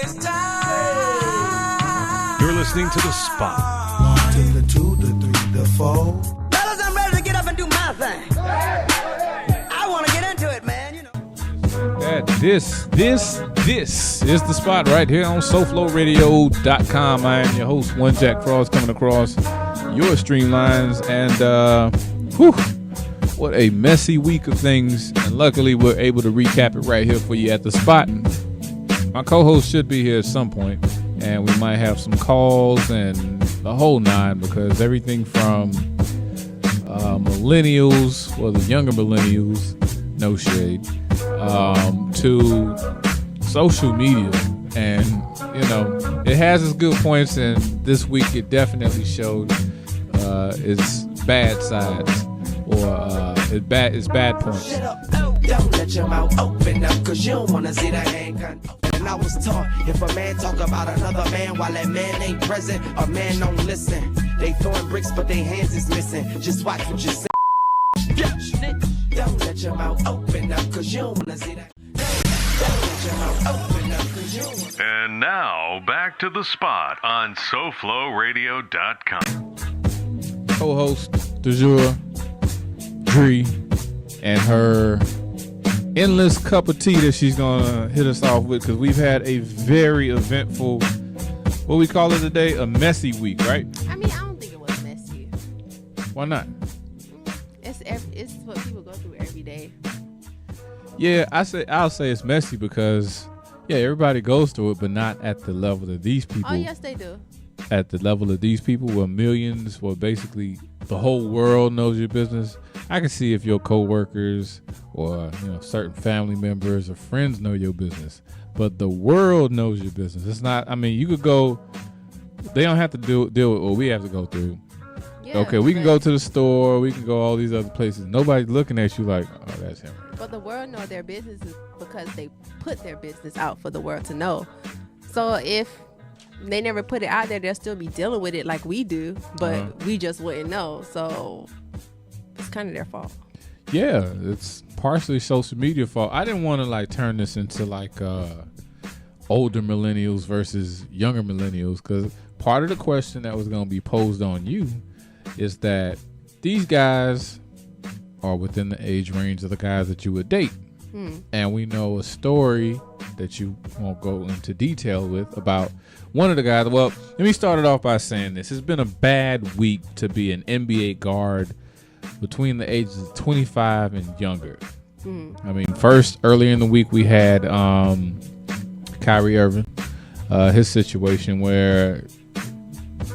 You're listening to The Spot. To the 2, the 3, the 4. Fellas, I'm ready to get up and do my thing. I want to get into it, man. You know. This is The Spot right here on SoFloRadio.com. I am your host, One Jack Frost, coming across your streamlines. And what a messy week of things. And luckily, we're able to recap it right here for you at The Spot. My co-host should be here at some point, and we might have some calls and the whole nine, because everything from millennials, well, the younger millennials, no shade, to social media. And, you know, it has its good points, and this week it definitely showed its bad sides, or its bad points. Don't let your mouth open up, cause you don't wanna see the handgun. And I was taught, if a man talk about another man while that man ain't present, a man don't listen. They throwing bricks, but their hands is missing. Just watch what you say. Don't let your mouth open up, cause you don't wanna see that. Don't let your mouth open up, cause you don't wanna. And now, back to The Spot on SoFloRadio.com. Co-host du jour, Dri, and her endless cup of tea that she's gonna hit us off with, because we've had a very eventful, what we call it today, a messy week, right? I mean, I don't think it was messy. Why not? It's what people go through every day. Yeah, I'll say it's messy because, yeah, everybody goes through it, but not at the level of these people. Oh, yes, they do. At the level of these people, where millions, where basically the whole world knows your business. I can see if your coworkers or, you know, certain family members or friends know your business, but the world knows your business. It's not. I mean, you could go. They don't have to deal with what we have to go through. Yeah, okay, we can go to the store. We can go all these other places. Nobody's looking at you like, oh, that's him. But the world know their business is because they put their business out for the world to know. So if they never put it out there, they'll still be dealing with it like we do, but we just wouldn't know. So it's kind of their fault. Yeah, it's partially social media fault. I didn't want to like turn this into like older millennials versus younger millennials, because part of the question that was going to be posed on you is that these guys are within the age range of the guys that you would date. And we know a story that you won't go into detail with about one of the guys. Well, let me start it off by saying this. It's been a bad week to be an NBA guard between the ages of 25 and younger. I mean, first, earlier in the week, we had Kyrie Irving, his situation where,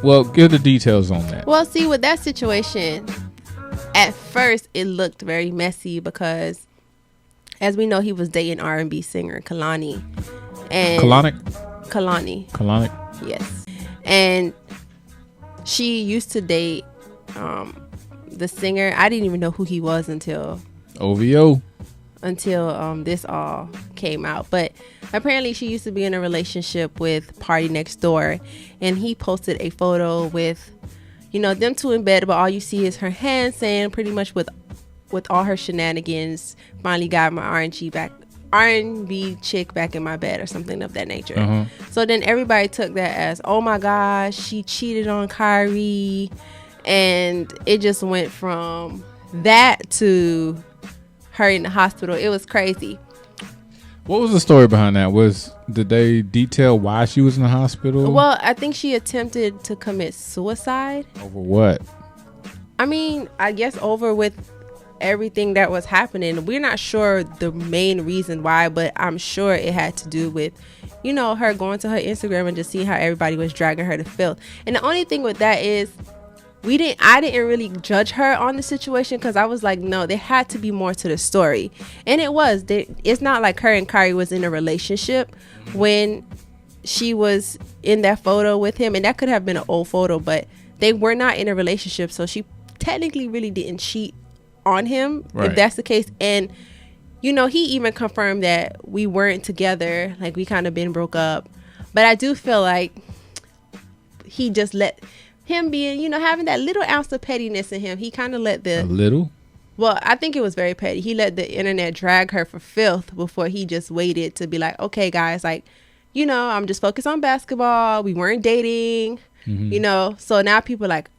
well, give the details on that. Well, see, with that situation, at first, it looked very messy because, as we know, he was dating R&B singer Kalani. And Kalani. Yes. And she used to date the singer. I didn't even know who he was until OVO. Until this all came out. But apparently she used to be in a relationship with Party Next Door, and he posted a photo with, you know, them two in bed, but all you see is her hand saying pretty much with all her shenanigans, finally got my R&B chick back in my bed, or something of that nature. So then everybody took that as, oh my gosh, she cheated on Kyrie. And it just went from that to her in the hospital. It was crazy. What was the story behind that? Did they detail why she was in the hospital? Well, I think she attempted to commit suicide. Over what? I mean, I guess over with everything that was happening. We're not sure the main reason why, but I'm sure it had to do with, you know, her going to her Instagram and just seeing how everybody was dragging her to filth. And the only thing with that is I didn't really judge her on the situation, because I was like, no, there had to be more to the story. And it was. It's not like her and Kyrie was in a relationship when she was in that photo with him. And that could have been an old photo, but they were not in a relationship. So she technically really didn't cheat on him, if that's the case. And, you know, he even confirmed that we weren't together. Like, we kind of been broke up. But I do feel like he just let him being, you know, having that little ounce of pettiness in him. He kind of let A little? Well, I think it was very petty. He let the internet drag her for filth before he just waited to be like, okay, guys, like, you know, I'm just focused on basketball. We weren't dating, you know. So now people are like,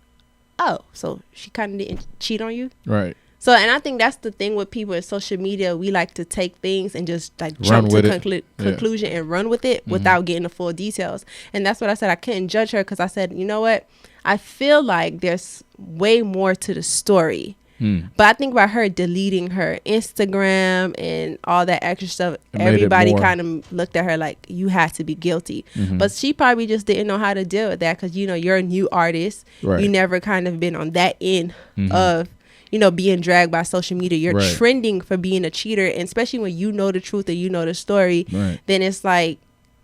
oh, so she kind of didn't cheat on you? Right. So, and I think that's the thing with people in social media. We like to take things and just like jump to conclusion and run with it without getting the full details. And that's what I said. I couldn't judge her because I said, you know what? I feel like there's way more to the story. But I think about her deleting her Instagram and all that extra stuff. Everybody kind of looked at her like, you had to be guilty. But she probably just didn't know how to deal with that because, you know, you're a new artist. Right. You never kind of been on that end of, you know, being dragged by social media. You're trending for being a cheater. And especially when you know the truth and you know the story, then it's like,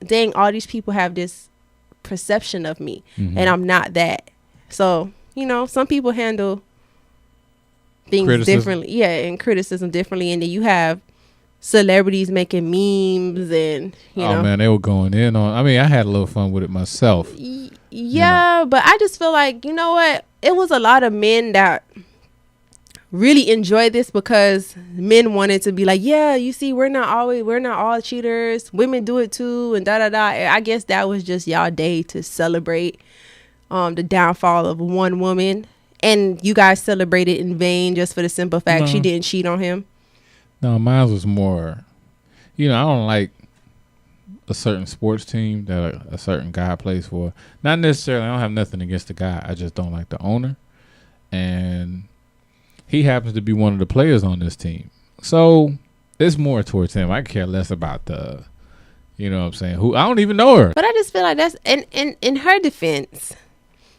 dang, all these people have this perception of me and I'm not that. So, you know, some people handle things differently, and criticism differently, and then you have celebrities making memes and you know. Man, they were going in on. I mean, I had a little fun with it myself. Yeah, but I just feel like, you know what, it was a lot of men that really enjoyed this because men wanted to be like, yeah, you see, we're not all cheaters, women do it too, and da da da. I guess that was just y'all day to celebrate the downfall of one woman. And you guys celebrated in vain just for the simple fact she didn't cheat on him? No, mine was more, you know, I don't like a certain sports team that a certain guy plays for. Not necessarily, I don't have nothing against the guy. I just don't like the owner. And he happens to be one of the players on this team. So it's more towards him. I care less about the, you know what I'm saying, who, I don't even know her. But I just feel like that's, in her defense,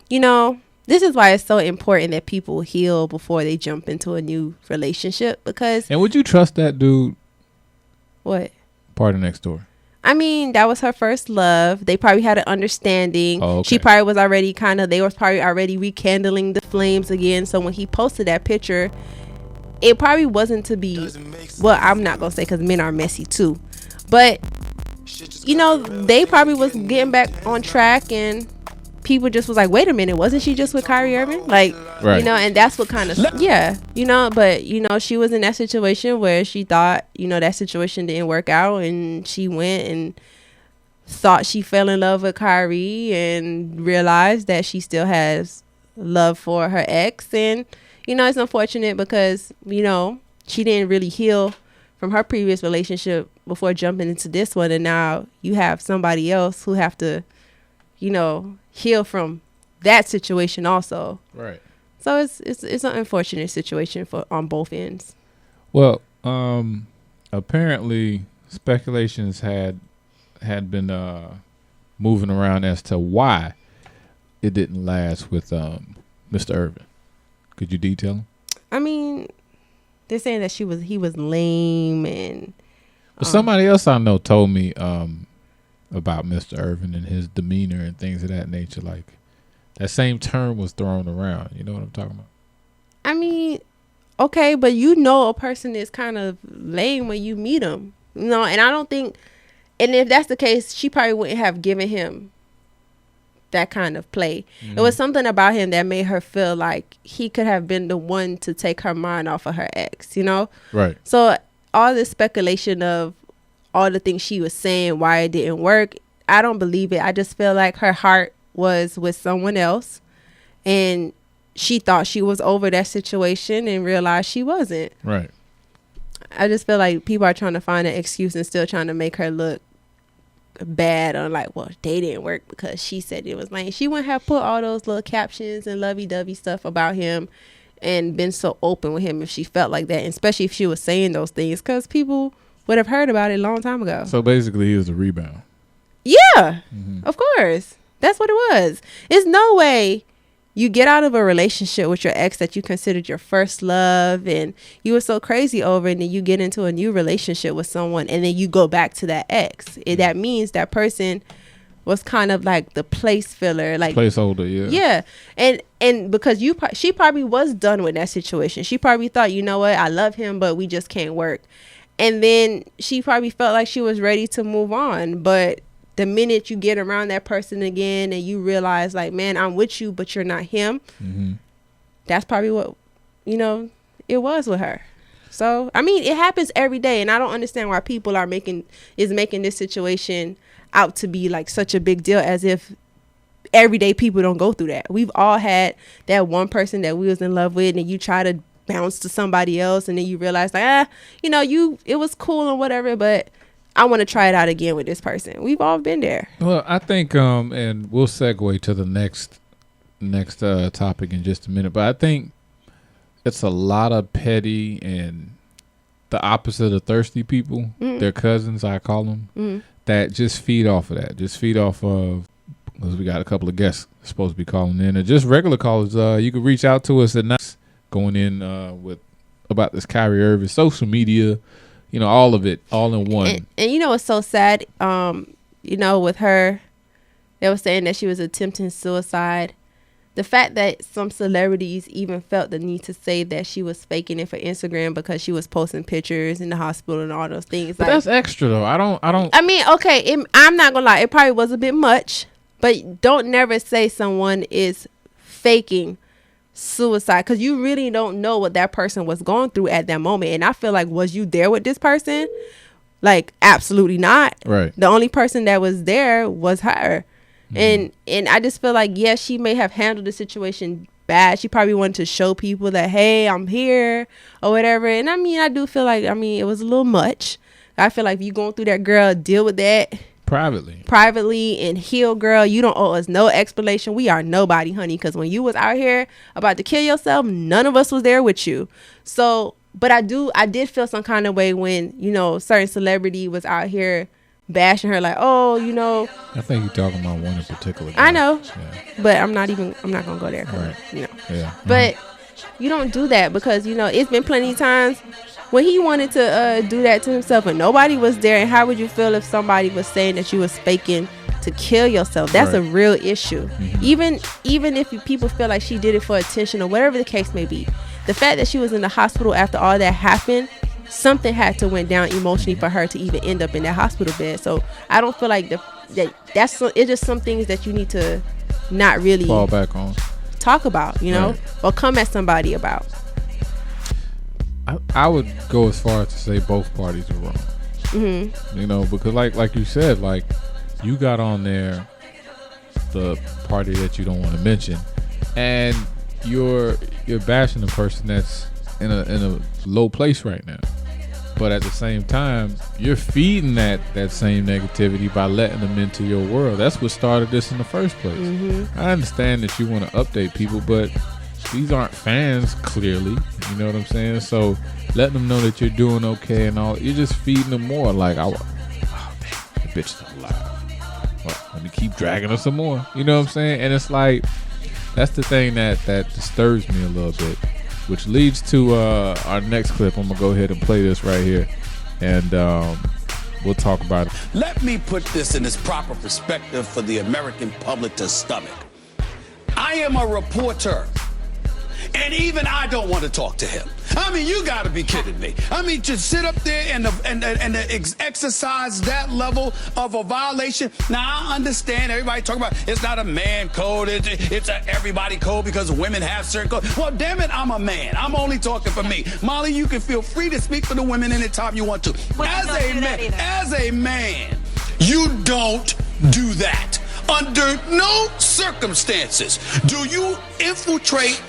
you know, this is why it's so important that people heal before they jump into a new relationship because... And would you trust that dude? What? Party Next Door. I mean, that was her first love. They probably had an understanding. Oh, okay. She probably was already they was probably already rekindling the flames again. So when he posted that picture, it probably wasn't to be... Well, I'm not going to say because men are messy too. But, you know, they probably was getting back on track and... people just was like, wait a minute, wasn't she just with Kyrie Irving? Like, you know, and that's what kind of, you know, but, you know, she was in that situation where she thought, you know, that situation didn't work out and she went and thought she fell in love with Kyrie and realized that she still has love for her ex. And, you know, it's unfortunate because, you know, she didn't really heal from her previous relationship before jumping into this one. And now you have somebody else who have to, you know, heal from that situation also. Right. So it's an unfortunate situation on both ends. Well, apparently speculations had been moving around as to why it didn't last with Mr. Irving. Could you detail him? I mean, they're saying that he was lame and but somebody else I know told me about Mr. Irving and his demeanor and things of that nature. Like that same term was thrown around. You know what I'm talking about? I mean, okay, but you know a person is kind of lame when you meet him. You know, and I don't think, and if that's the case, she probably wouldn't have given him that kind of play. It was something about him that made her feel like he could have been the one to take her mind off of her ex, you know? Right. So all this speculation of all the things she was saying, why it didn't work, I don't believe it. I just feel like her heart was with someone else and she thought she was over that situation and realized she wasn't. Right. I just feel like people are trying to find an excuse and still trying to make her look bad on like, well, they didn't work because she said it was lame. She wouldn't have put all those little captions and lovey-dovey stuff about him and been so open with him if she felt like that, and especially if she was saying those things because people would have heard about it a long time ago. So basically he was a rebound. Yeah, of course. That's what it was. There's no way you get out of a relationship with your ex that you considered your first love and you were so crazy over, and then you get into a new relationship with someone and then you go back to that ex. That means that person was kind of like the place filler, like placeholder. Yeah. And because she probably was done with that situation. She probably thought, you know what, I love him, but we just can't work. And then she probably felt like she was ready to move on. But the minute you get around that person again and you realize like, man, I'm with you, but you're not him. That's probably what, you know, it was with her. So, I mean, it happens every day. And I don't understand why people are making this situation out to be like such a big deal, as if everyday people don't go through that. We've all had that one person that we was in love with, and you try to bounce to somebody else, and then you realize like, it was cool and whatever, but I want to try it out again with this person. We've all been there. Well, I think, and we'll segue to the next topic in just a minute, but I think it's a lot of petty and the opposite of thirsty people, their cousins, I call them, that just feed off of that. Just feed off of, because we got a couple of guests supposed to be calling in, or just regular callers. You can reach out to us at night, going in with about this Kyrie Irving, social media, all of it, all in one. And it's so sad, with her, they were saying that she was attempting suicide. The fact that some celebrities even felt the need to say that she was faking it for Instagram because she was posting pictures in the hospital and all those things. But that's extra though. I don't. I mean, okay, I'm not gonna lie. It probably was a bit much, but don't never say someone is faking suicide, because you really don't know what that person was going through at that moment. And I feel like, was you there with this person? Like, absolutely not. Right. The only person that was there was her. And I just feel like, yes, she may have handled the situation bad. She probably wanted to show people that, hey, I'm here or whatever. And I mean, I do feel like, it was a little much. I feel like if you're going through that, girl, deal with that privately and heal, girl. You don't owe us no explanation. We are nobody, honey, because when you was out here about to kill yourself, none of us was there with you. So, but I did feel some kind of way when, certain celebrity was out here bashing her, like, I think you're talking about one in particular guy. I know, but I'm not gonna go there, right? Yeah. But you don't do that, because it's been plenty of times when he wanted to do that to himself and nobody was there. And how would you feel if somebody was saying that you was faking to kill yourself? That's a real issue. Even if people feel like she did it for attention or whatever the case may be, the fact that she was in the hospital after all that happened, something had to went down emotionally for her to even end up in that hospital bed. So I don't feel like it's just some things that you need to not really fall back on, talk about, right, or come at somebody about. I would go as far as to say both parties are wrong. Because like you said, like, you got on there the party that you don't want to mention, and you're bashing the person that's in a low place right now. But at the same time, you're feeding that same negativity by letting them into your world. That's what started this in the first place. I understand that you want to update people, but these aren't fans, clearly. You know what I'm saying? So letting them know that you're doing okay and all, you're just feeding them more. Like, oh damn, that bitch is alive. Well, let me keep dragging her some more. You know what I'm saying? And it's like, that's the thing that disturbs me a little bit. Which leads to our next clip. I'm going to go ahead and play this right here. And we'll talk about it. Let me put this in its proper perspective for the American public to stomach. I am a reporter. And even I don't want to talk to him. I mean, you got to be kidding me. I mean, to sit up there and exercise that level of a violation. Now, I understand everybody talking about it's not a man code. It's a everybody code because women have certain codes. Well, damn it, I'm a man. I'm only talking for me. Molly, you can feel free to speak for the women anytime you want to. As a man, you don't do that. Under no circumstances do you infiltrate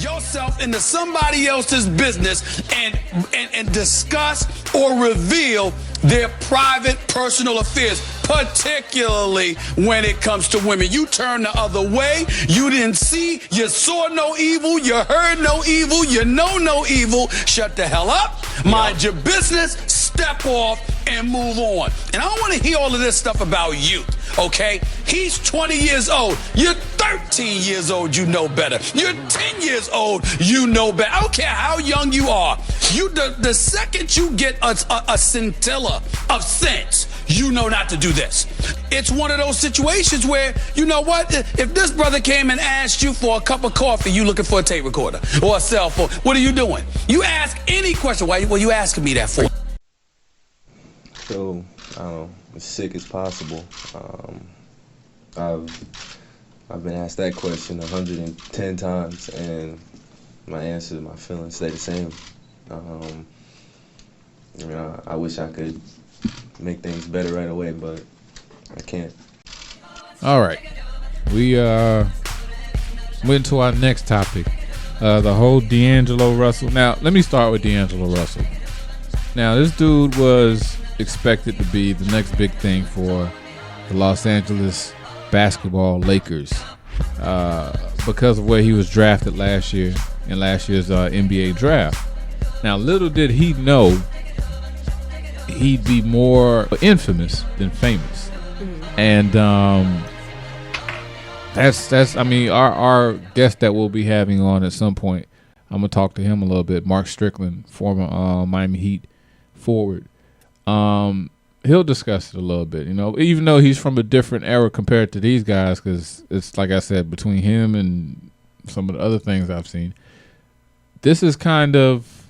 yourself into somebody else's business and discuss or reveal their private personal affairs, particularly when it comes to women. You turn the other way. You didn't see, you saw no evil, you heard no evil, you know no evil. Shut the hell up, mind your business, step off and move on. And I don't want to hear all of this stuff about you, okay? He's 20 years old. You're 13 years old, you know better. You're 10 years old, you know better. I don't care how young you are. The second you get a scintilla of sense, you know not to do this. It's one of those situations where, you know what? If this brother came and asked you for a cup of coffee, you looking for a tape recorder or a cell phone, what are you doing? You ask any question. Why are you asking me that for? So, I don't know, as sick as possible. I've been asked that question 110 times, and my answer, my feelings stay the same. I wish I could make things better right away, but I can't. All right. We went to our next topic. The whole D'Angelo Russell. Now, let me start with D'Angelo Russell. Now, this dude was expected to be the next big thing for the Los Angeles basketball Lakers because of where he was drafted last year in last year's NBA draft. Now, little did he know he'd be more infamous than famous. And that's I mean, our guest that we'll be having on at some point, I'm going to talk to him a little bit, Mark Strickland, former Miami Heat forward. He'll discuss it a little bit, you know, even though he's from a different era compared to these guys, because it's like I said, between him and some of the other things I've seen, this is kind of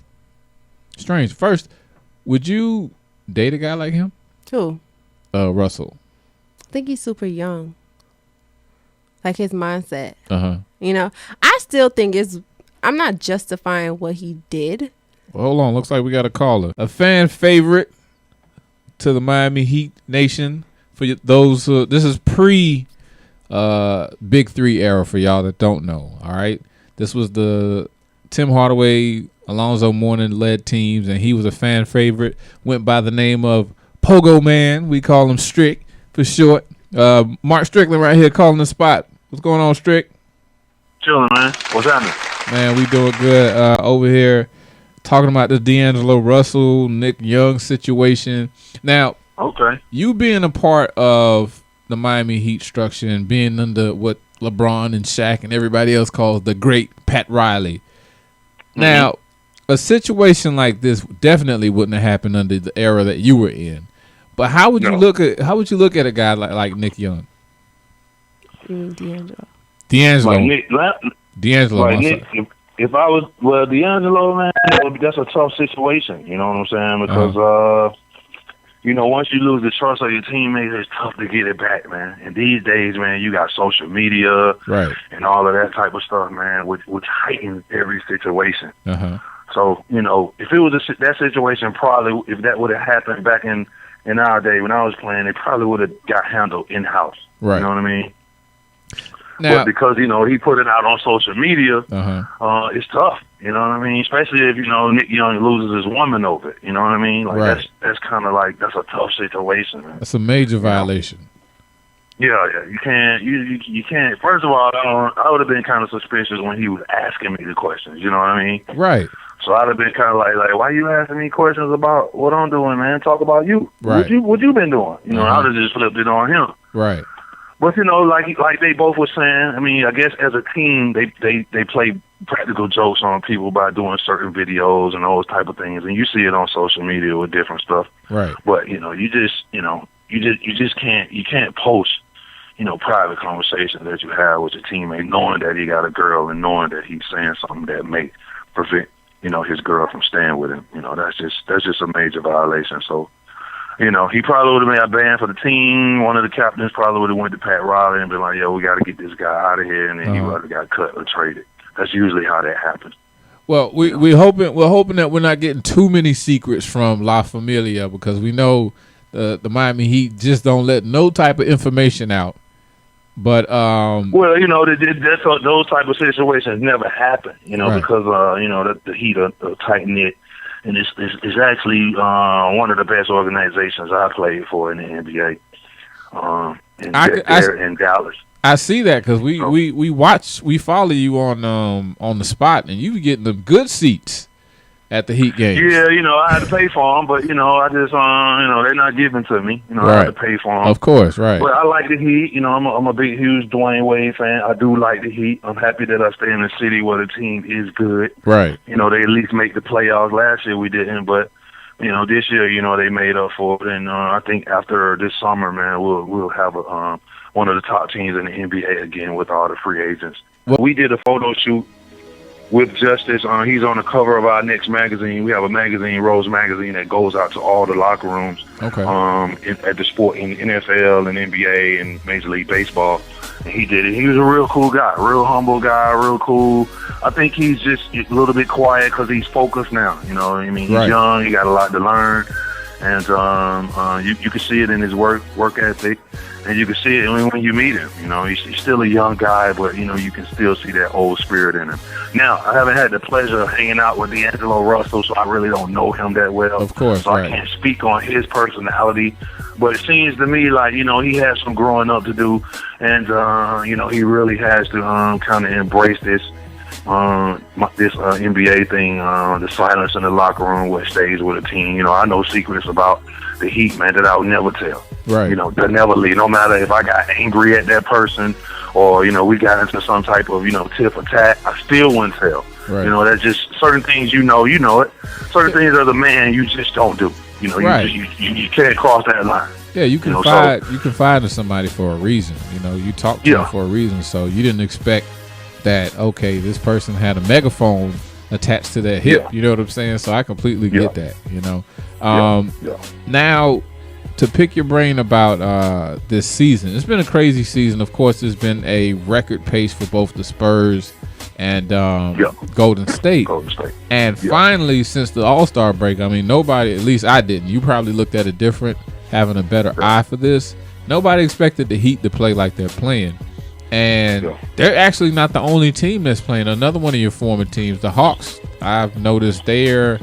strange. First, would you date a guy like him? Who? Russell. I think he's super young. Like his mindset. Uh-huh. You know, I still think I'm not justifying what he did. Well, hold on. Looks like we got a caller. A fan favorite to the Miami Heat Nation. For those, this is pre Big Three era for y'all that don't know. All right. This was the Tim Hardaway, Alonzo Mourning led teams, and he was a fan favorite. Went by the name of Pogo Man. We call him Strick for short. Mark Strickland right here calling the spot. What's going on, Strick? Chilling, man. What's happening? Man, we doing good over here talking about the D'Angelo Russell, Nick Young situation. Now, okay, you being a part of the Miami Heat structure and being under what LeBron and Shaq and everybody else calls the great Pat Riley. Now, a situation like this definitely wouldn't have happened under the era that you were in. But how would you look at a guy like Nick Young? D'Angelo. Like Nick, if I was D'Angelo, man, that's a tough situation. You know what I'm saying? Because you know, once you lose the trust of your teammates, it's tough to get it back, man. And these days, man, you got social media, right, and all of that type of stuff, man, which heightens every situation. Uh-huh. So, you know, if it was that situation, probably if that would have happened back in our day when I was playing, it probably would have got handled in house. Right. You know what I mean? Now, but because, you know, he put it out on social media, it's tough. You know what I mean? Especially if, you know, Nick Young loses his woman over it. You know what I mean? Like, right. That's kind of like, that's a tough situation, man. That's a major violation. Yeah. You can't. First of all, I would have been kind of suspicious when he was asking me the questions. You know what I mean? Right. So I'd have been kind of like, why you asking me questions about what I'm doing, man? Talk about you. Right. What you been doing? You know, I would have just flipped it on him. Right. But, you know, like they both were saying, I mean, I guess as a team, they play practical jokes on people by doing certain videos and those type of things, and you see it on social media with different stuff. Right. But, you know, you just can't post, you know, private conversations that you have with your teammate, knowing that he got a girl and knowing that he's saying something that may prevent, you know, his girl from staying with him. You know, that's just a major violation. So, you know, he probably would have been banned for the team. One of the captains probably would have went to Pat Riley and been like, "Yo, we got to get this guy out of here," and then he would have got cut or traded. That's usually how that happens. Well, we're hoping that we're not getting too many secrets from La Familia, because we know the Miami Heat just don't let no type of information out. But well, you know, those type of situations never happen. You know, right. Because you know, the Heat are tight knit. And it's actually one of the best organizations I played for in the NBA. In Dallas. I see that because we follow you on the spot, and you getting them good seats at the Heat games. Yeah, you know, I had to pay for them, but you know, I just you know, they're not giving to me. You know, right. I had to pay for them. Of course, right. But I like the Heat. You know, I'm a big, huge Dwayne Wade fan. I do like the Heat. I'm happy that I stay in a city where the team is good. Right. You know, they at least make the playoffs. Last year we didn't, but you know, this year, you know, they made up for it. And I think after this summer, man, we'll have one of the top teams in the NBA again with all the free agents. Well, we did a photo shoot with Justice. He's on the cover of our next magazine. We have a magazine, Rose Magazine, that goes out to all the locker rooms. Okay. At the sport in NFL and NBA and Major League Baseball. And he did it. He was a real cool guy, real humble guy, real cool. I think he's just a little bit quiet because he's focused now. You know what I mean? He's young. He got a lot to learn. And you can see it in his work ethic, and you can see it when you meet him. You know, he's still a young guy, but, you know, you can still see that old spirit in him. Now, I haven't had the pleasure of hanging out with D'Angelo Russell, so I really don't know him that well. Of course, so I can't speak on his personality. But it seems to me like, you know, he has some growing up to do, and, you know, he really has to kind of embrace this NBA thing, the silence in the locker room, what stays with a team. You know, I know secrets about the Heat, man, that I would never tell. Right. You know, that never leave. No matter if I got angry at that person or, you know, we got into some type of, you know, tip or tat, I still wouldn't tell. Right. You know, that's just certain things, you know it. Certain things as a man, you just don't do. You know, right. you can't cross that line. Yeah, you can confide in somebody for a reason. You know, you talk to them for a reason. So you didn't expect that, okay, this person had a megaphone attached to their hip. You know what I'm saying? So I completely get that, you know. Now, to pick your brain about this season, it's been a crazy season. Of course, there's been a record pace for both the Spurs and Golden State. And finally, since the All-Star break, I mean, nobody, at least I didn't. You probably looked at it different, having a better eye for this. Nobody expected the Heat to play like they're playing. And they're actually not the only team that's playing. Another one of your former teams, the Hawks, I've noticed they're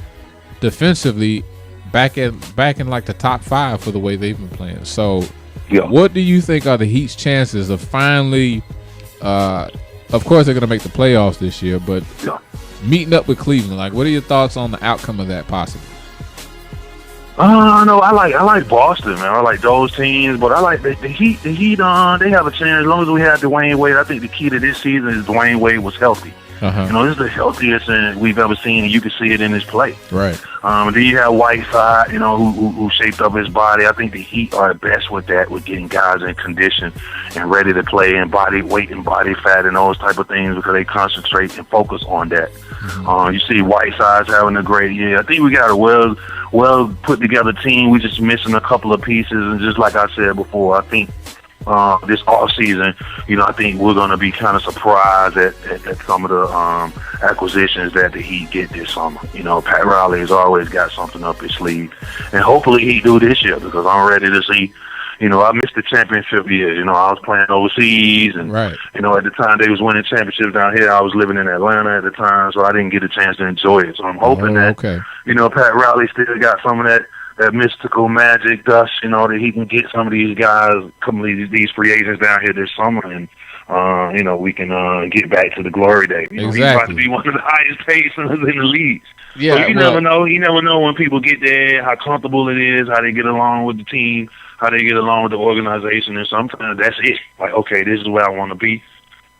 defensively back in like the top 5 for the way they've been playing. So what do you think are the Heat's chances of finally, of course they're going to make the playoffs this year, but meeting up with Cleveland? Like, what are your thoughts on the outcome of that possibly? No, I like Boston, man. I like those teams, but I like the Heat. The Heat, they have a chance as long as we have Dwayne Wade. I think the key to this season is Dwayne Wade was healthy. You know, this is the healthiest we've ever seen, and you can see it in his play. Right. Then you have Whiteside, you know, who shaped up his body. I think the Heat are best with that, with getting guys in condition and ready to play, and body weight and body fat and those type of things, because they concentrate and focus on that. You see Whiteside's having a great year. I think we got a well put together team. We're just missing a couple of pieces, and just like I said before, I think this off season, you know, I think we're going to be kind of surprised at some of the acquisitions that the Heat get this summer. You know, Pat Riley has always got something up his sleeve, and hopefully he do this year, because I'm ready to see. You know, I missed the championship year. You know, I was playing overseas, and you know, at the time they was winning championships down here. I was living in Atlanta at the time, so I didn't get a chance to enjoy it. So I'm hoping that you know, Pat Riley still got some of that mystical magic dust, you know, that he can get some of these guys, some of these free agents down here this summer, and you know, we can get back to the glory days. You know, he's about to be one of the highest paid centers in the league. Yeah, so you never know. You never know when people get there, how comfortable it is, how they get along with the team, how they get along with the organization, and sometimes that's it. Like, okay, this is where I want to be.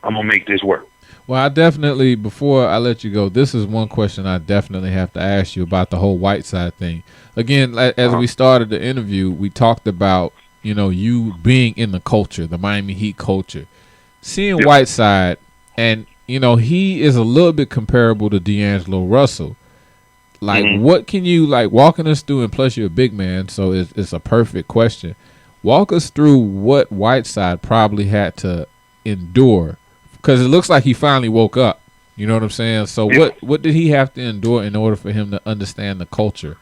I'm gonna make this work. Well, I definitely, before I let you go, this is one question I definitely have to ask you about the whole Whiteside thing. Again, as we started the interview, we talked about, you know, you being in the culture, the Miami Heat culture. Seeing Whiteside, and, you know, he is a little bit comparable to D'Angelo Russell. Like, what can you, like, walking us through, and plus you're a big man, so it's a perfect question. Walk us through what Whiteside probably had to endure, because it looks like he finally woke up. You know what I'm saying? So what did he have to endure in order for him to understand the culture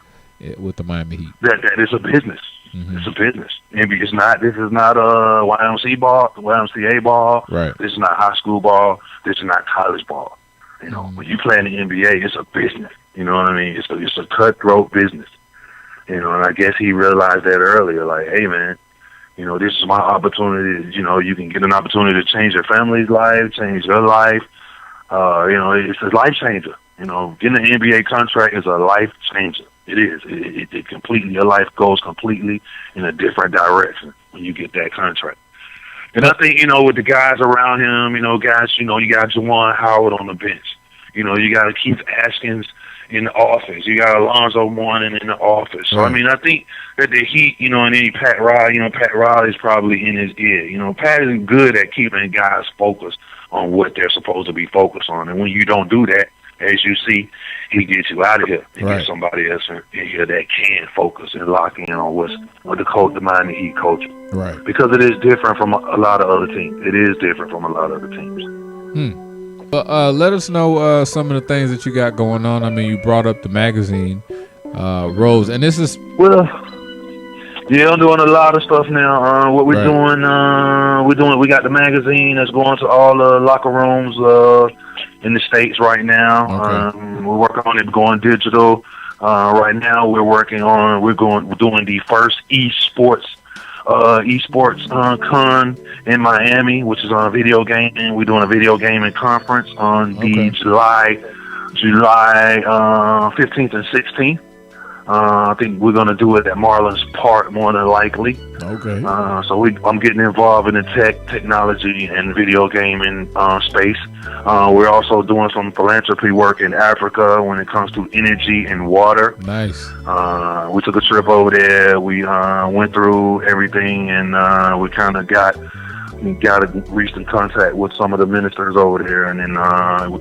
with the Miami Heat? That is a business. It's a business. And this is not YMCA ball. Right. This is not high school ball. This is not college ball. You know, when you play in the NBA, it's a business. You know what I mean? It's a cutthroat business. You know, and I guess he realized that earlier. Like, hey, man, you know, this is my opportunity. You know, you can get an opportunity to change your family's life, change your life. You know, it's a life changer. You know, getting an NBA contract is a life changer. It is. It completely, your life goes completely in a different direction when you get that contract. And I think, you know, with the guys around him, you know, guys, you know, you got Juwan Howard on the bench. You know, you got Keith Askins in the office. You got Alonzo Mourning in the office. So, I mean, I think that the Heat, you know, and then Pat Riley, you know, Pat Riley's probably in his ear. You know, Pat is good at keeping guys focused on what they're supposed to be focused on. And when you don't do that, as you see, he gets you out of here and get somebody else in here that can focus and lock in on what the Miami Heat culture. Right. Because it is different from a lot of other teams. It is different from a lot of other teams. Let us know some of the things that you got going on. I mean, you brought up the magazine, Rose, and this is... Well... Yeah, I'm doing a lot of stuff now. What we're doing, we got the magazine that's going to all the locker rooms in the States right now. Okay. We're working on it going digital. Right now, we're doing the first esports con in Miami, which is on a video gaming. We're doing a video gaming conference on the July 15th and 16th. I think we're going to do it at Marlins Park more than likely. Okay. So I'm getting involved in the technology and video gaming space. We're also doing some philanthropy work in Africa when it comes to energy and water. Nice. We took a trip over there. We went through everything, and we kind of got reached in contact with some of the ministers over there, and then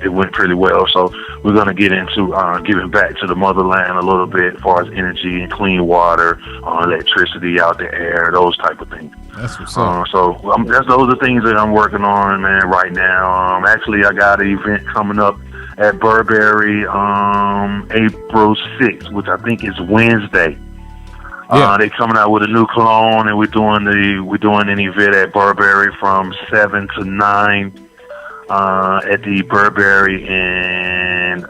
it went pretty well. So we're going to get into giving back to the motherland a little bit as far as energy and clean water, electricity out the air, those type of things. That's what's up. Those are things that I'm working on, man, right now. Actually, I got an event coming up at Burberry April 6th, which I think is Wednesday. Yeah. They coming out with a new cologne, and we're doing an event at Burberry from 7 to 9 at the Burberry and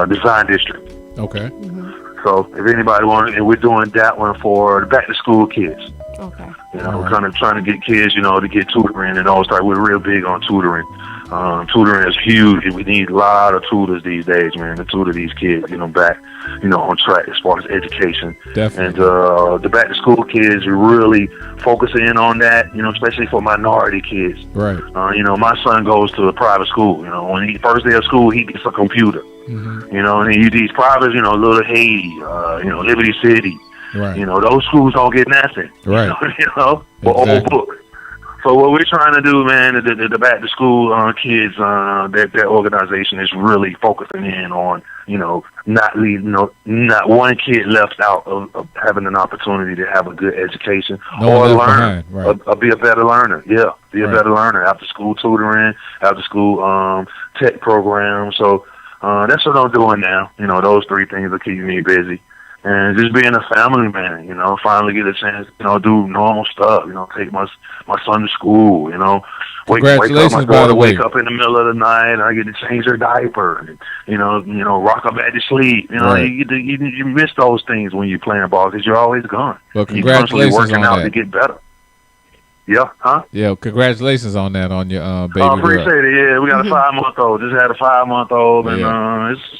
Design District. Okay. So if anybody wants, and we're doing that one for the back to school kids. Okay. We're kind of trying to get kids, to get tutoring and all stuff. We're real big on tutoring. Tutoring is huge. We need a lot of tutors these days, man, to tutor these kids, back, on track as far as education. Definitely. And the back to school kids are really focusing in on that, especially for minority kids. Right. My son goes to a private school. When he first day of school, he gets a computer. Mm-hmm. And these privates, Little Haiti, Liberty City. Right. Those schools don't get nothing. Right. For old books. So what we're trying to do, man, the back to school kids, that organization is really focusing in on, not leaving, not one kid left out of having an opportunity to have a good education or learn, or be a better learner. Yeah, be a better learner. After school tutoring, after school tech program. So that's what I'm doing now. Those three things are keeping me busy. And just being a family man, finally get a chance, do normal stuff, take my son to school, wake up my daughter, wake up in the middle of the night, and I get to change her diaper, and, rock her back to sleep. You miss those things when you're playing ball because you're always gone. Well, you're constantly working on out that. to get better. Yeah, huh? Yeah, congratulations on that, on your baby I appreciate girl. it. Yeah, we got a 5-month-old. Just had a 5-month-old, and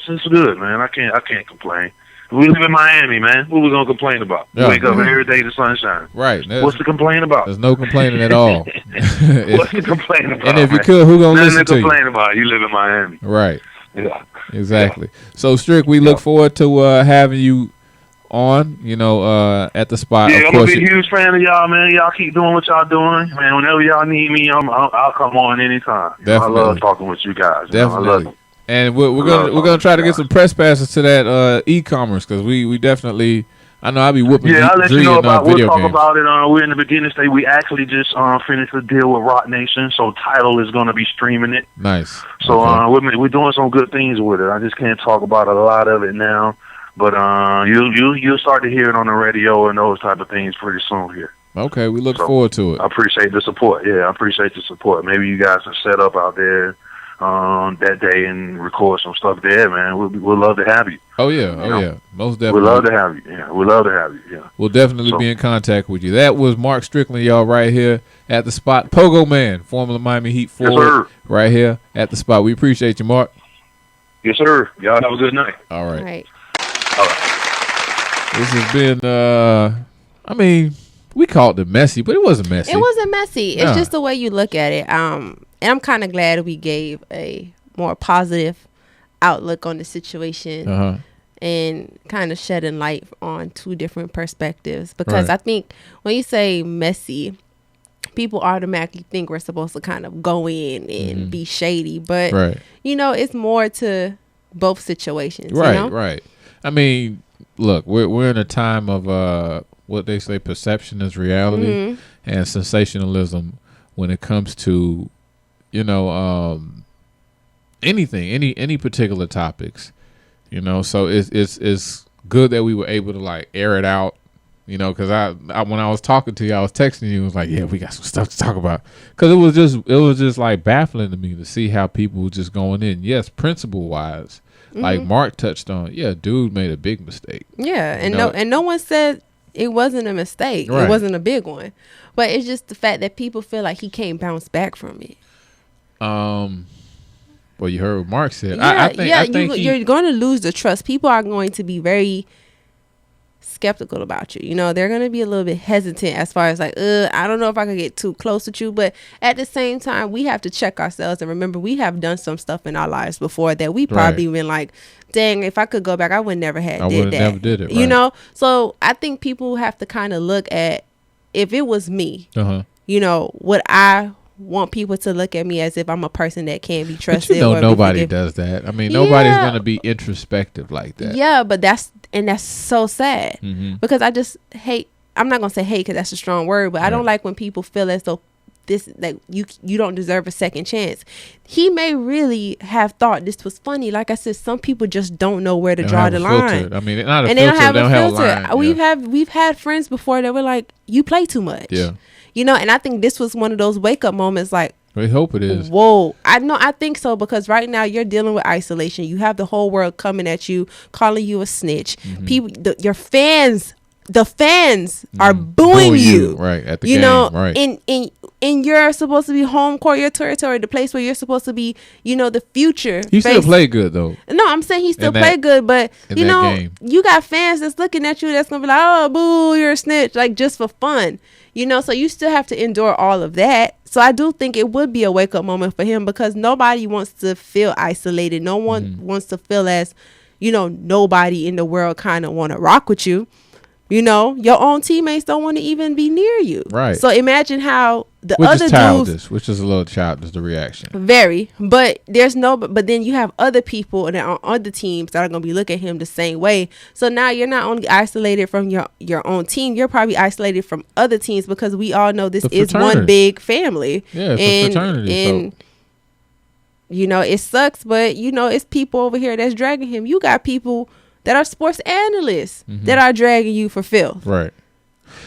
it's good, man. I can't complain. We live in Miami, man. What we gonna complain about? Yeah. Wake up every day to sunshine. Right. What's to complain about? There's no complaining at all. What's to complain about? And if you man? could, who gonna Nothing listen to to you? complain about? You live in Miami. Right. Yeah. Exactly. So, Strick, we look forward to having you on, at the spot. Yeah, of I'm course a big, huge fan of y'all, man. Y'all keep doing what y'all doing, man. Whenever y'all need me, I'll come on anytime. Definitely. I love talking with you guys. Definitely. I love it. And we're gonna try to get some press passes to that e-commerce because we definitely, I know I'll be whooping. Yeah, I'll let you know about. We'll talk games. about it. We're in the beginning stage. We actually just finished a deal with Rock Nation, so Tidal is going to be streaming it. Nice. So Okay. we're doing some good things with it. I just can't talk about a lot of it now, but you'll start to hear it on the radio and those type of things pretty soon here. Okay, we look forward to it. I appreciate the support. Yeah, I appreciate the support. Maybe you guys can set up out there that day and record some stuff there, man. We'll love to have you. Oh yeah, yeah, most definitely. We'd love to have you. Yeah, we'd love to have you. Yeah, we'll definitely be in contact with you. That was Mark Strickland, y'all, right here at the spot. Pogo Man, former Miami Heat forward, right here at the spot. We appreciate you, Mark. Yes, sir. Y'all have a good night. All right. All right. All right. This has been. We called it messy, but it wasn't messy. It wasn't messy. It's Nah. just the way you look at it. And I'm kind of glad we gave a more positive outlook on the situation and kind of shedding light on two different perspectives. Because I think when you say messy, people automatically think we're supposed to kind of go in and be shady. But, it's more to both situations. Right, right. I mean, look, we're in a time of what they say perception is reality and sensationalism when it comes to anything, any particular topics, so it's good that we were able to like air it out You know, because I when I was talking to you, I was texting you. I was like, yeah, we got some stuff to talk about. Because it was just like baffling to me to see how people were just going in. Yes, principle wise, like Mark touched on. Yeah, dude made a big mistake. Yeah, and no one said it wasn't a mistake. Right. It wasn't a big one, but it's just the fact that people feel like he can't bounce back from it. Well, you heard what Mark said. Yeah, I think you're going to lose the trust. People are going to be very skeptical about you. You know, they're going to be a little bit hesitant as far as like, I don't know if I could get too close with you. But at the same time, we have to check ourselves and remember we have done some stuff in our lives before that we probably been like, dang, if I could go back, I would never have did that. Never did it. Right. You know, so I think people have to kind of look at, if it was me, you know, would I want people to look at me as if I'm a person that can't be trusted? But you know, nobody does that. I mean, nobody's going to be introspective like that. Yeah, but that's so sad because I just hate. I'm not gonna say hate because that's a strong word, but I don't like when people feel as though this, like, you don't deserve a second chance. He may really have thought this was funny. Like I said, some people just don't know where to draw the line. I mean, not a and filter. They don't have a filter. Line. We've had friends before that were like, you play too much. Yeah. You know, and I think this was one of those wake up moments like, we hope it is. Whoa. I think so, because right now you're dealing with isolation. You have the whole world coming at you, calling you a snitch. People, your fans, are booing you. Right, at the you game. Know, right. And you're supposed to be home court, your territory, the place where you're supposed to be, you know, the future. He still play good, though. No, I'm saying he still play good, but, you know, game. You got fans that's looking at you that's going to be like, oh, boo, you're a snitch, like, just for fun. You know, so you still have to endure all of that. So I do think it would be a wake-up moment for him, because nobody wants to feel isolated. No one wants to feel as, you know, nobody in the world kind of want to rock with you. You know, your own teammates don't want to even be near you. Right. So imagine how the other dudes, childish, which is a little childish, the reaction. Very. But but then you have other people and on other teams that are going to be looking at him the same way. So now you're not only isolated from your own team, you're probably isolated from other teams, because we all know this is one big family. Yeah, it's a fraternity. And you know, it sucks, but you know, it's people over here that's dragging him. You got people that are sports analysts that are dragging you for filth. Right.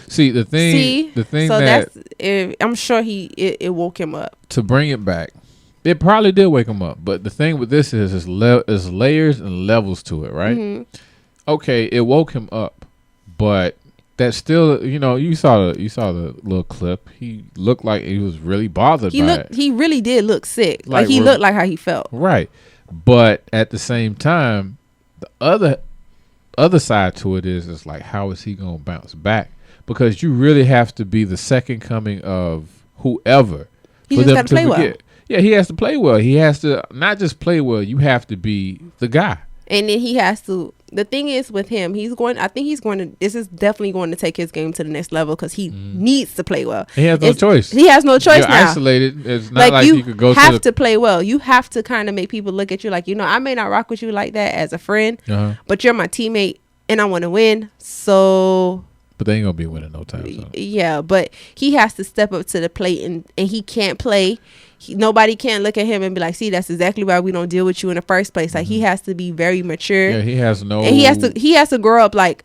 See, the thing so that I'm sure it woke him up. To bring it back, it probably did wake him up. But the thing with this is layers and levels to it, right? Okay, it woke him up, but that's still, you know, you saw the little clip. He looked like he was really bothered by it. He really did look sick. Like he looked like how he felt. Right. But at the same time, the other side to it is like, how is he gonna bounce back? Because you really have to be the second coming of whoever. He just got to play well. Yeah, he has to play well. He has to not just play well. You have to be the guy. And then he has to. The thing is with him, I think he's going to. This is definitely going to take his game to the next level, because he needs to play well. He has no choice. He has no choice. You're now. Isolated. It's not like you could go. You have to play well. You have to kind of make people look at you like, you know, I may not rock with you like that as a friend, but you're my teammate and I want to win. So. But they ain't gonna be winning no time. So. Yeah, but he has to step up to the plate, and he can't play. Nobody can look at him and be like, see, that's exactly why we don't deal with you in the first place. Like, he has to be very mature. Yeah, he has no. And he has to grow up like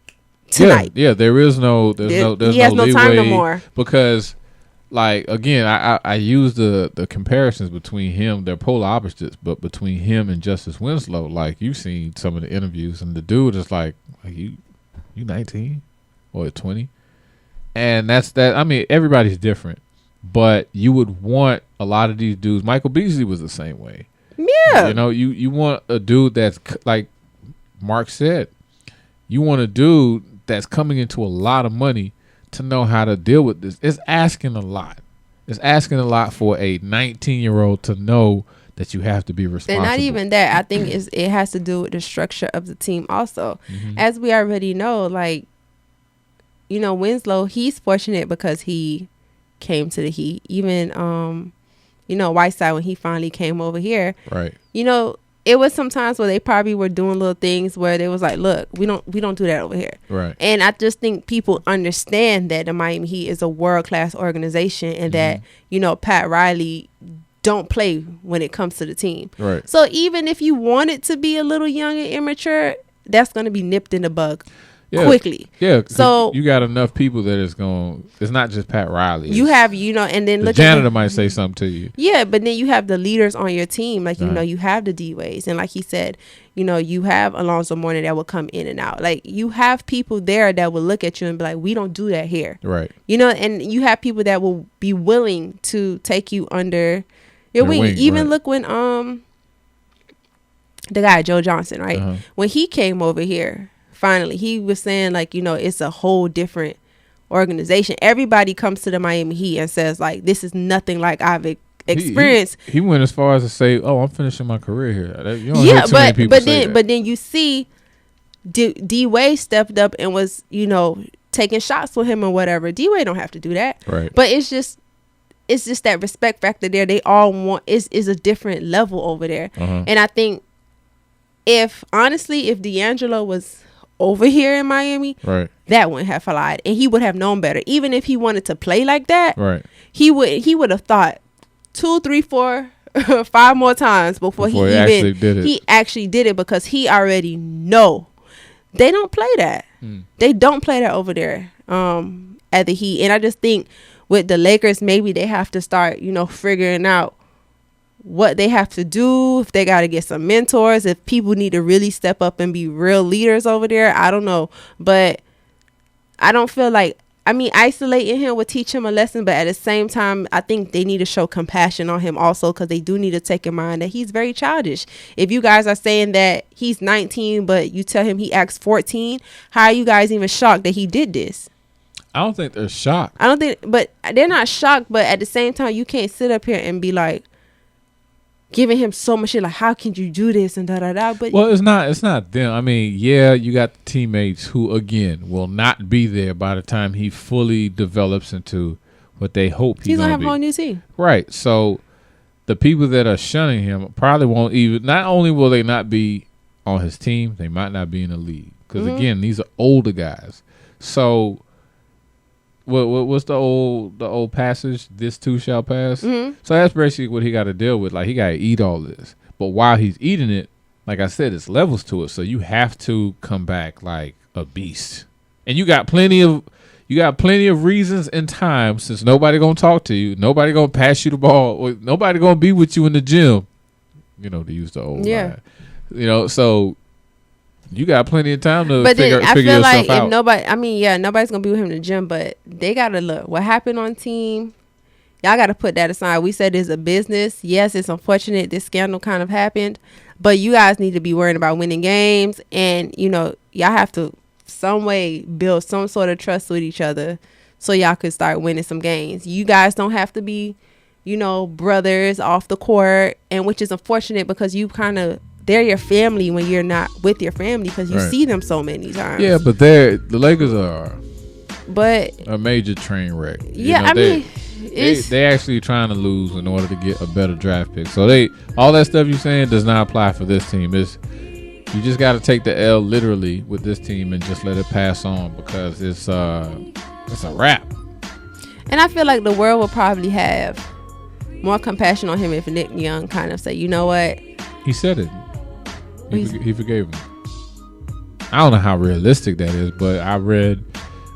tonight. Yeah, there's no he has no time no more. Because, like, again, I use the comparisons between him. They're polar opposites, but between him and Justice Winslow, like, you've seen some of the interviews, and the dude is like you 19 or 20, and that's that. I mean, everybody's different. But you would want a lot of these dudes. Michael Beasley was the same way. Yeah. You know, you want a dude that's, like Mark said, you want a dude that's coming into a lot of money to know how to deal with this. It's asking a lot. It's asking a lot for a 19-year-old to know that you have to be responsible. And not even that. I think it has to do with the structure of the team also. As we already know, like, you know, Winslow, he's fortunate because he came to the Heat. Even you know, Whiteside, when he finally came over here, right, you know, it was some times where they probably were doing little things where they was like, look, we don't do that over here, right? And I just think people understand that the Miami Heat is a world-class organization, and that, you know, Pat Riley don't play when it comes to the team, right? So even if you want it to be a little young and immature, that's going to be nipped in the bud. quickly. Yeah. So you got enough people that it's not just Pat Riley. You have, and then the look janitor at might say something to you. Yeah, but then you have the leaders on your team. Like, you have the D-Ways. And like he said, you have Alonzo Mourning that will come in and out. Like, you have people there that will look at you and be like, we don't do that here. Right. And you have people that will be willing to take you under your wing. Even look when the guy, Joe Johnson, right? When he came over here, finally, he was saying, like, it's a whole different organization. Everybody comes to the Miami Heat and says, like, this is nothing like I've experienced. He went as far as to say, "Oh, I'm finishing my career here." You don't hear too many people say that. But then you see D-Wade stepped up and was, taking shots with him or whatever. D-Wade don't have to do that. Right. But it's just that respect factor there. They all want is a different level over there. And I think if D'Angelo was over here in Miami, right, that wouldn't have flied, and he would have known better. Even if he wanted to play like that, right, he would have thought 2, 3, 4, 5 more times before he actually did it, because he already know they don't play that. They don't play that over there at the Heat. And I just think with the Lakers, maybe they have to start figuring out what they have to do, if they got to get some mentors, if people need to really step up and be real leaders over there. I don't know, but I don't feel like, isolating him would teach him a lesson, but at the same time, I think they need to show compassion on him also, because they do need to take in mind that he's very childish. If you guys are saying that he's 19, but you tell him he acts 14, how are you guys even shocked that he did this? I don't think they're shocked. But they're not shocked, but at the same time, you can't sit up here and be like, giving him so much shit, like, how can you do this and da-da-da. But it's not them. You got the teammates who, again, will not be there by the time he fully develops into what they hope he's gonna have a whole new team. Right. So the people that are shunning him probably won't even, not only will they not be on his team, they might not be in the league, because again, these are older guys. So what's the old passage? This too shall pass. So that's basically what he got to deal with. Like, he got to eat all this, but while he's eating it, like I said, it's levels to it. So you have to come back like a beast, and you got plenty of reasons and time, since nobody gonna talk to you, nobody gonna pass you the ball, or nobody gonna be with you in the gym. To use the old line. So you got plenty of time to figure yourself out. But then I feel like if nobody's going to be with him in the gym, but they got to look. What happened on team, y'all got to put that aside. We said it's a business. Yes, it's unfortunate this scandal kind of happened, but you guys need to be worrying about winning games, and, y'all have to some way build some sort of trust with each other so y'all could start winning some games. You guys don't have to be, brothers off the court, and which is unfortunate, because you kind of, they're your family when you're not with your family, because you see them so many times. Yeah, but the Lakers are but a major train wreck. Yeah, they actually trying to lose in order to get a better draft pick. So all that stuff you're saying does not apply for this team. You just got to take the L literally with this team and just let it pass on, because it's a wrap. And I feel like the world will probably have more compassion on him if Nick Young kind of say, you know what? He said it. He forgave him. I don't know how realistic that is, but I read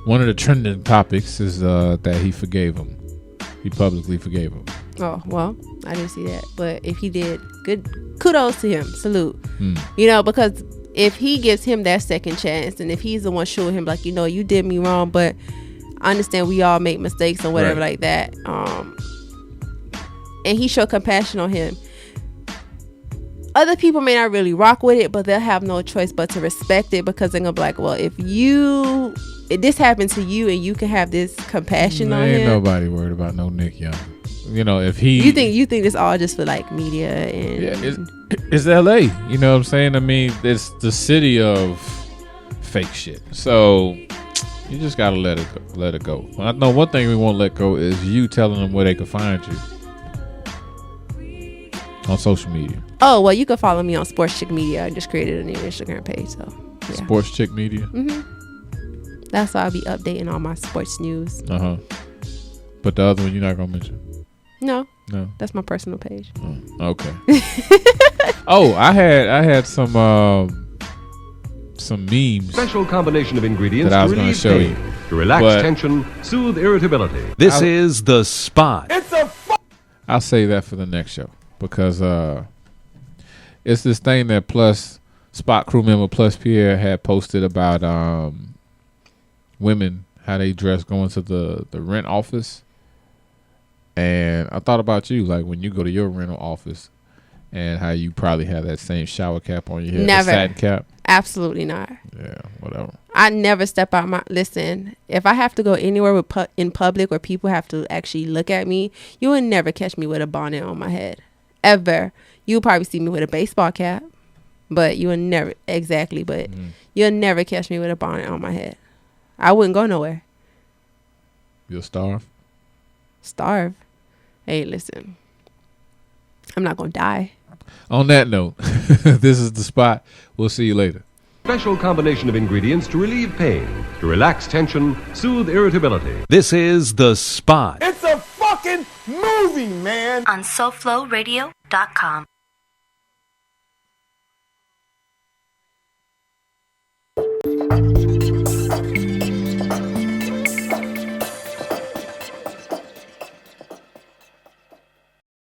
one of the trending topics is that he forgave him. He publicly forgave him. Oh, well, I didn't see that. But if he did, good, kudos to him. Salute. Because if he gives him that second chance, and if he's the one showing him, like, you did me wrong, but I understand we all make mistakes or whatever like that. And he showed compassion on him. Other people may not really rock with it, but they'll have no choice but to respect it, because they're going to be like, well, if this happened to you and you can have this compassion on him. Ain't nobody worried about no Nick Young. If he... You think this all just for, like, media and... Yeah, it's L.A. You know what I'm saying? It's the city of fake shit. So you just got to let it go. I know one thing we won't let go is you telling them where they can find you. On social media. Oh, well, you can follow me on Sports Chick Media. I just created a new Instagram page. So, yeah. Sports Chick Media? That's why I'll be updating all my sports news. But the other one you're not going to mention? No. That's my personal page. Oh, okay. I had some some memes Special combination of ingredients that I was to going to relieve show pain, you. to relax But tension, soothe irritability. This is The Spot. I'll say that for the next show because it's this thing that Plus Spot crew member Plus Pierre had posted about women, how they dress going to the rent office. And I thought about you, like when you go to your rental office and how you probably have that same shower cap on your head. Never. The satin cap. Absolutely not. Yeah, whatever. I never step out my. Listen, if I have to go anywhere with in public where people have to actually look at me, you would never catch me with a bonnet on my head, ever. You'll probably see me with a baseball cap, but you would never exactly. But you'll never catch me with a bonnet on my head. I wouldn't go nowhere. You'll starve. Starve. Hey, listen. I'm not gonna die. On that note, this is The Spot. We'll see you later. Special combination of ingredients to relieve pain, to relax tension, soothe irritability. This is The Spot. It's a fucking movie, man. On SoFloRadio.com.